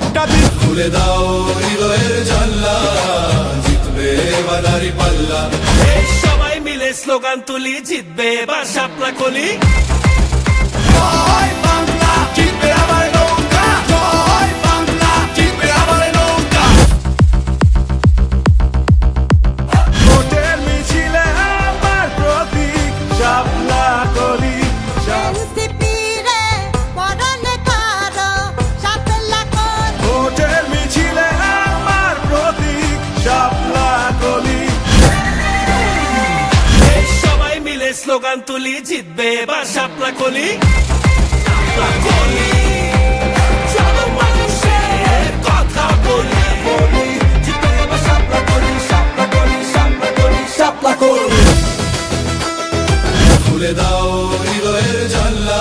ভোটটা দিস। খুলে দাও হৃদয়ের জানলা, জিতবে এবার দাঁড়িপাল্লা। এই সবাই মিলে স্লোগান তুলি, জিতবে এবার শাপলা কলি। জয় বাংলা, জিতবে আবার নৌকা। জয় বাংলা, জিতবে আবার নৌকা। ভোটের মিছিলে আমার প্রতীক শাপলা কলি। ভোটের মিছিলে আমার প্রতীক শাপলা কলি। এই সবাই মিলে স্লোগান তুলি, জিতবে এবার শাপলা কলি। শাপলা কলি, চলো মানুষের কথা বলি। জিতবে এবার শাপলা কলি, শাপলা কলি, শাপলা কলি, শাপলা কলি। খুলে দাও হৃদয়ের জানলা,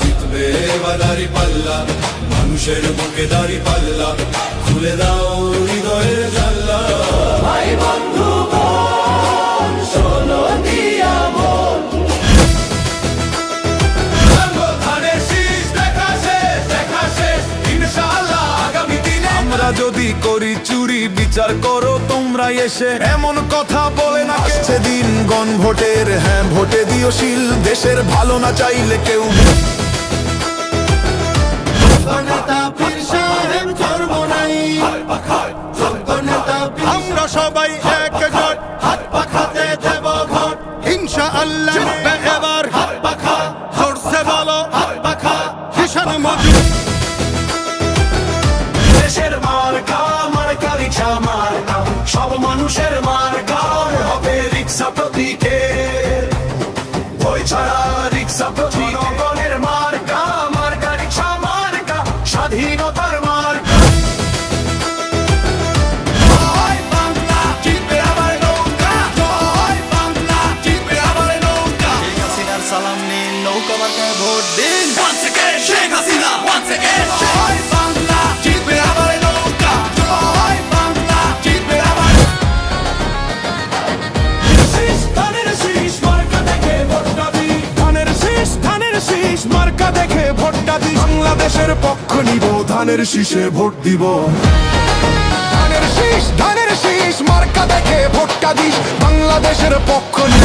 জিতবে এবার দাঁড়িপাল্লা। মানুষের বুকে দাঁড়িপাল্লা, খুলে দাও হৃদয়ের জানলা। ভাই বন্ধু বোন, শোনো দিয়া মন। ধানের শীষ দেখা শেষ, দেখা শেষ, ইনশাআল্লাহ আগামী দিনে। আমরা যদি করি চুরি, বিচার করো তোমরা এসে। এমন কথা বলে না আসছে দিন গণভোটের, হ্যাঁ ভোটে দিও শিল। দেশের ভালো না চাইলে কেউ আমরা সবাই একজোট, হাত পাখাতে দেব ভোট। ইনশাআল্লাহ জিতবে এবার হাত পাখা। জোরসে বলো হাত পাখা, কিষান মজুর। দেশের মার্কা, মার্কা রিক্সা মার্কা, সব মানুষের মার্কা হবে রিক্সা প্রতীকের। বই ছাড়া রিক্সা প্রতীক, জনগণের মার্কা, মার্কা রিক্সা মার্কা, স্বাধীনতার মার্কা। জয় বাংলা, জিতবে আবার নৌকা। জয় বাংলা, জিতবে আবার নৌকা। শেখ হাসিনার সালাম নিন, নৌকা মার্কায় ভোট দিন। Once again, Sheikh Hasina, once again। জয় বাংলা, জিতবে আবার নৌকা। জয় বাংলা, জিতবে আবার। শীষ, ধানের শীষ, মার্কা দেখে ভোটটা দিই। ধানের শীষ, ধানের শীষ মার্কা দেখে ভোটটা দিই। বাংলাদেশের পক্ষ নিব, ধানের শীষে ভোট দিব। ধানের শীষ, ধানের শীষ মার্কা দেখে ভোটটা দিস। বাংলাদেশের পক্ষ নিব।